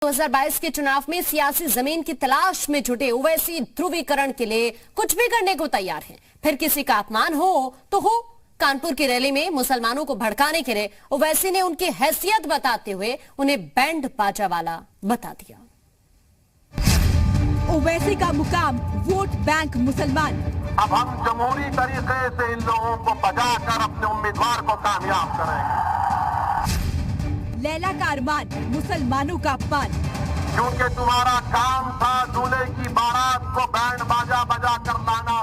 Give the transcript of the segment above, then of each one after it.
2022 के चुनाव में सियासी जमीन की तलाश में जुटे ओवैसी ध्रुवीकरण के लिए कुछ भी करने को तैयार हैं। फिर किसी का अपमान हो तो हो। कानपुर की रैली में मुसलमानों को भड़काने के लिए ओवैसी ने उनकी हैसियत बताते हुए उन्हें बैंड बाजा वाला बता दिया। ओवैसी का मुकाम वोट बैंक मुसलमान। अब हम जमहूरी तरीके से इन लोगों को बजाकर अपने उम्मीदवार को कामयाब करेंगे। लैला का अरमान मुसलमानों का अपमान। क्योंकि तुम्हारा काम था दूल्हे की बारात को बैंड बाजा बजा कर लाना।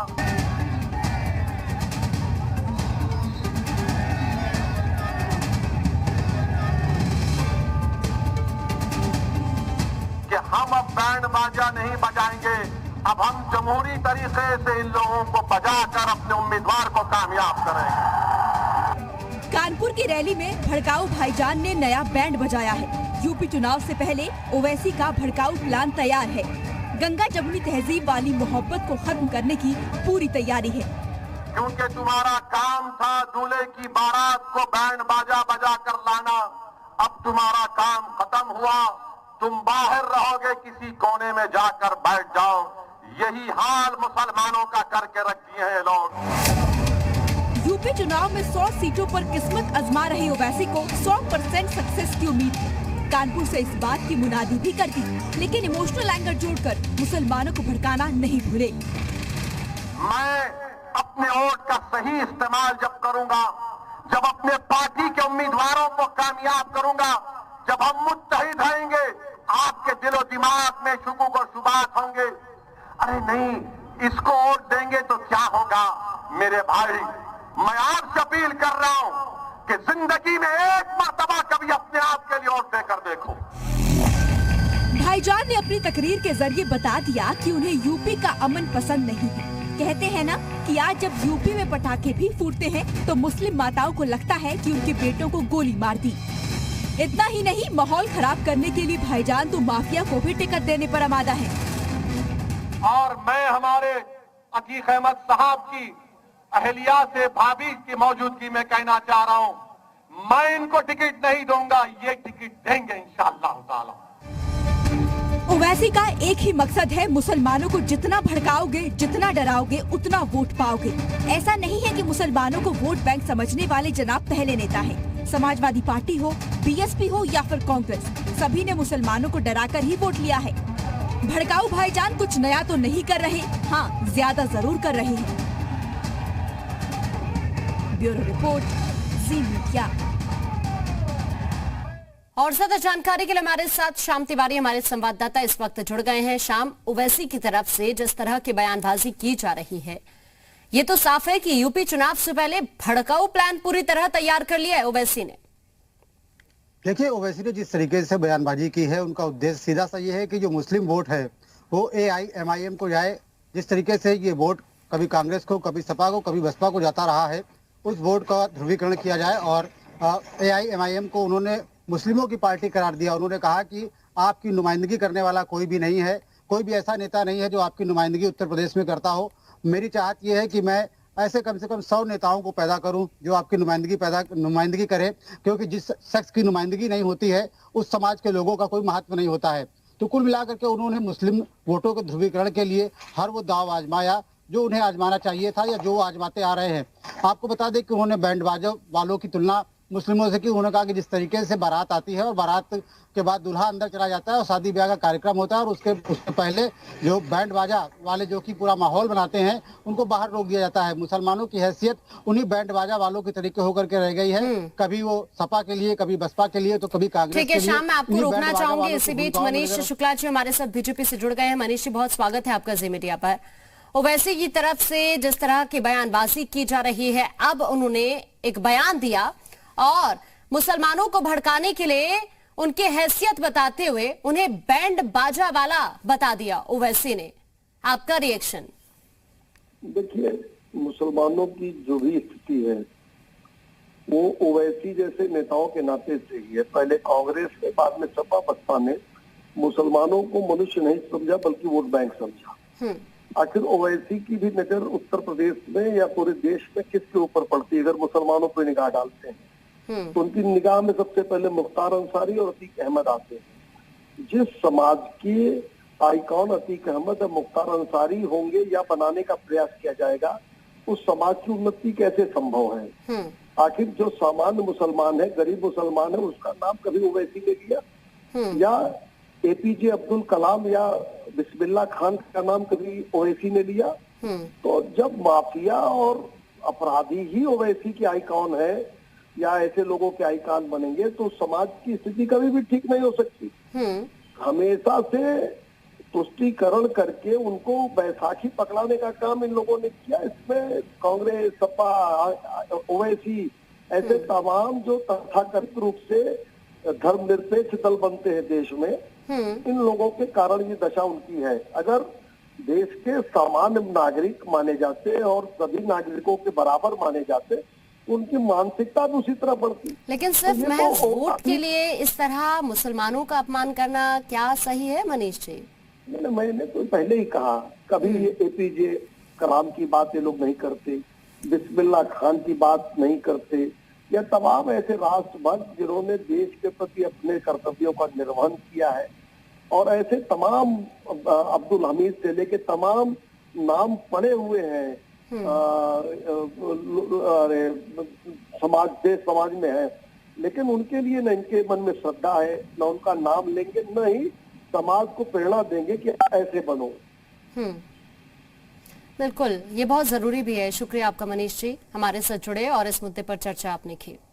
कि हम अब बैंड बाजा नहीं बजाएंगे, अब हम जमहूरी तरीके से इन लोगों को बजाकर अपने उम्मीदवार को कामयाब करेंगे। कानपुर की रैली में भड़काऊ भाईजान ने नया बैंड बजाया है। यूपी चुनाव से पहले ओवैसी का भड़काऊ प्लान तैयार है। गंगा जमुनी तहजीब वाली मोहब्बत को खत्म करने की पूरी तैयारी है। क्योंकि तुम्हारा काम था दूल्हे की बारात को बैंड बाजा बजा कर लाना, अब तुम्हारा काम खत्म हुआ। तुम बाहर रहोगे, किसी कोने में जाकर बैठ जाओ। यही हाल मुसलमानों का करके रख दिए हैं लोग। यूपी चुनाव में 100 सीटों पर किस्मत आजमा रहे ओवैसी को 100% सक्सेस की उम्मीद है। कानपुर से इस बात की मुनादी भी कर दी, लेकिन इमोशनल एंगर जोड़कर मुसलमानों को भड़काना नहीं भूले। मैं अपने वोट का सही इस्तेमाल जब करूंगा, जब अपने पार्टी के उम्मीदवारों को कामयाब करूंगा, जब हम मुत्तहिद रहेंगे, आपके दिलो दिमाग में शुकुक और शुबात होंगे। अरे नहीं, इसको वोट देंगे तो क्या होगा। मेरे भाई, मैं आपसे अपील कर रहा हूं कि जिंदगी में एक मर्तबा कभी अपने आप के लिए वोट देकर देखो। भाईजान ने अपनी तकरीर के जरिए बता दिया कि उन्हें यूपी का अमन पसंद नहीं है। कहते हैं ना कि आज जब यूपी में पटाखे भी फूटते हैं तो मुस्लिम माताओं को लगता है कि उनके बेटों को गोली मार दी। इतना ही नहीं, माहौल खराब करने के लिए भाईजान तो माफिया को भी टिकट देने पर आमादा है। और मैं हमारे अतीक अहमद साहब की अहलिया से भाभी की मौजूदगी में कहना चाह रहा हूं, मैं इनको टिकट नहीं दूंगा, ये टिकट देंगे इंशाअल्लाह ताला। ओवैसी का एक ही मकसद है, मुसलमानों को जितना भड़काओगे, जितना डराओगे, उतना वोट पाओगे। ऐसा नहीं है कि मुसलमानों को वोट बैंक समझने वाले जनाब पहले नेता है। समाजवादी पार्टी हो, बीएसपी हो या फिर कांग्रेस, सभी ने मुसलमानों को डराकर ही वोट लिया है। भड़काऊ भाईजान कुछ नया तो नहीं कर रहे, हाँ ज्यादा जरूर कर रहे हैं। ब्यूरो रिपोर्ट, जी मीडिया। और ज्यादा जानकारी के लिए हमारे साथ श्याम तिवारी हमारे संवाददाता इस वक्त जुड़ गए हैं। श्याम, ओवैसी की तरफ से जिस तरह की बयानबाजी की जा रही है, ये तो साफ है कि यूपी चुनाव से पहले भड़काऊ प्लान पूरी तरह तैयार कर लिया है ओवैसी ने। देखिए, ओवैसी ने जिस तरीके से बयानबाजी की है, उनका उद्देश्य सीधा सा ये है कि जो मुस्लिम वोट है वो AIMIM को जाए। जिस तरीके से ये वोट कभी कांग्रेस को, कभी सपा को, कभी बसपा को जाता रहा है, उस वोट का ध्रुवीकरण किया जाए। और AIMIM को उन्होंने मुस्लिमों की पार्टी करार दिया। उन्होंने कहा कि आपकी नुमाइंदगी करने वाला कोई भी नहीं है, कोई भी ऐसा नेता नहीं है जो आपकी नुमाइंदगी उत्तर प्रदेश में करता हो। मेरी चाहत ये है कि मैं ऐसे कम से कम 100 नेताओं को पैदा करूं जो आपकी नुमाइंदगी करें, क्योंकि जिस शख्स की नुमाइंदगी नहीं होती है उस समाज के लोगों का कोई महत्व नहीं होता है। तो कुल मिलाकर के उन्होंने मुस्लिम वोटों के ध्रुवीकरण के लिए हर वो दाव आजमाया जो उन्हें आजमाना चाहिए था या जो आजमाते आ रहे हैं। आपको बता दें कि उन्होंने बैंड बाजा वालों की तुलना मुस्लिमों से की। उन्होंने कहा कि जिस तरीके से बारात आती है और बारात के बाद दूल्हा अंदर चला जाता है और शादी ब्याह का कार्यक्रम होता है, और उसके पहले जो बैंड बाजा वाले जो कि पूरा माहौल बनाते हैं उनको बाहर रोक दिया जाता है। मुसलमानों की हैसियत उन्हीं बैंड बाजा वालों के तरीके होकर के रह गई है, कभी वो सपा के लिए, कभी बसपा के लिए, तो कभी कांग्रेस के लिए। ठीक है श्याम, मैं आपको रोकना चाहूंगी। इसी बीच मनीष शुक्ला जी हमारे साथ बीजेपी से जुड़ गए हैं। मनीष जी, बहुत स्वागत है आपका जी मीडिया पर। ओवैसी की तरफ से जिस तरह की बयानबाजी की जा रही है, अब उन्होंने एक बयान दिया और मुसलमानों को भड़काने के लिए उनकी हैसियत बताते हुए उन्हें बैंड बाजा वाला बता दिया ओवैसी ने। आपका रिएक्शन? देखिए, मुसलमानों की जो भी स्थिति है वो ओवैसी जैसे नेताओं के नाते से ही है। पहले कांग्रेस ने, बाद में सपा बसपा ने मुसलमानों को मनुष्य नहीं समझा बल्कि वोट बैंक समझा। आखिर ओवैसी की भी नजर उत्तर प्रदेश में या पूरे देश में किसके ऊपर पड़ती है? अगर मुसलमानों पर निगाह डालते हैं तो उनकी निगाह में सबसे पहले मुख्तार अंसारी और अतीक अहमद आते हैं। जिस समाज के आइकॉन अतीक अहमद और मुख्तार अंसारी होंगे या बनाने का प्रयास किया जाएगा, उस समाज की उन्नति कैसे संभव है? आखिर जो सामान्य मुसलमान है, गरीब मुसलमान है, उसका नाम कभी ओवैसी ने लिया? या एपीजे अब्दुल कलाम या बिस्मिल्लाह खान का नाम कभी ओवैसी ने लिया? तो जब माफिया और अपराधी ही ओवैसी की आइकॉन है या ऐसे लोगों के आइकॉन बनेंगे तो समाज की स्थिति कभी भी ठीक नहीं हो सकती। हमेशा से तुष्टीकरण करके उनको बैसाखी पकड़ाने का काम इन लोगों ने किया। इसमें कांग्रेस, सपा, ओवैसी ऐसे तमाम जो तथाकथित रूप से धर्मनिरपेक्ष दल बनते हैं देश में, इन लोगों के कारण ये दशा उनकी है। अगर देश के सामान्य नागरिक माने जाते और सभी नागरिकों के बराबर माने जाते, उनकी मानसिकता दूसरी तरफ बढ़ती। लेकिन सिर्फ तो महज वोट के लिए इस तरह मुसलमानों का अपमान करना क्या सही है मनीष जी? मैंने तो पहले ही कहा, कभी एपीजे कलाम की बात ये लोग नहीं करते, बिस्मिल्लाह खान की बात नहीं करते, या तमाम ऐसे राष्ट्रभक्त जिन्होंने देश के प्रति अपने कर्तव्यों का निर्वहन किया है, और ऐसे तमाम अब्दुल हमीद से लेके तमाम नाम पड़े हुए हैं समाज में है, लेकिन उनके लिए न इनके मन में श्रद्धा है, न उनका नाम लेंगे, न ही समाज को प्रेरणा देंगे कि ऐसे बनो। बिल्कुल, ये बहुत जरूरी भी है। शुक्रिया आपका मनीष जी, हमारे साथ जुड़े और इस मुद्दे पर चर्चा आपने की।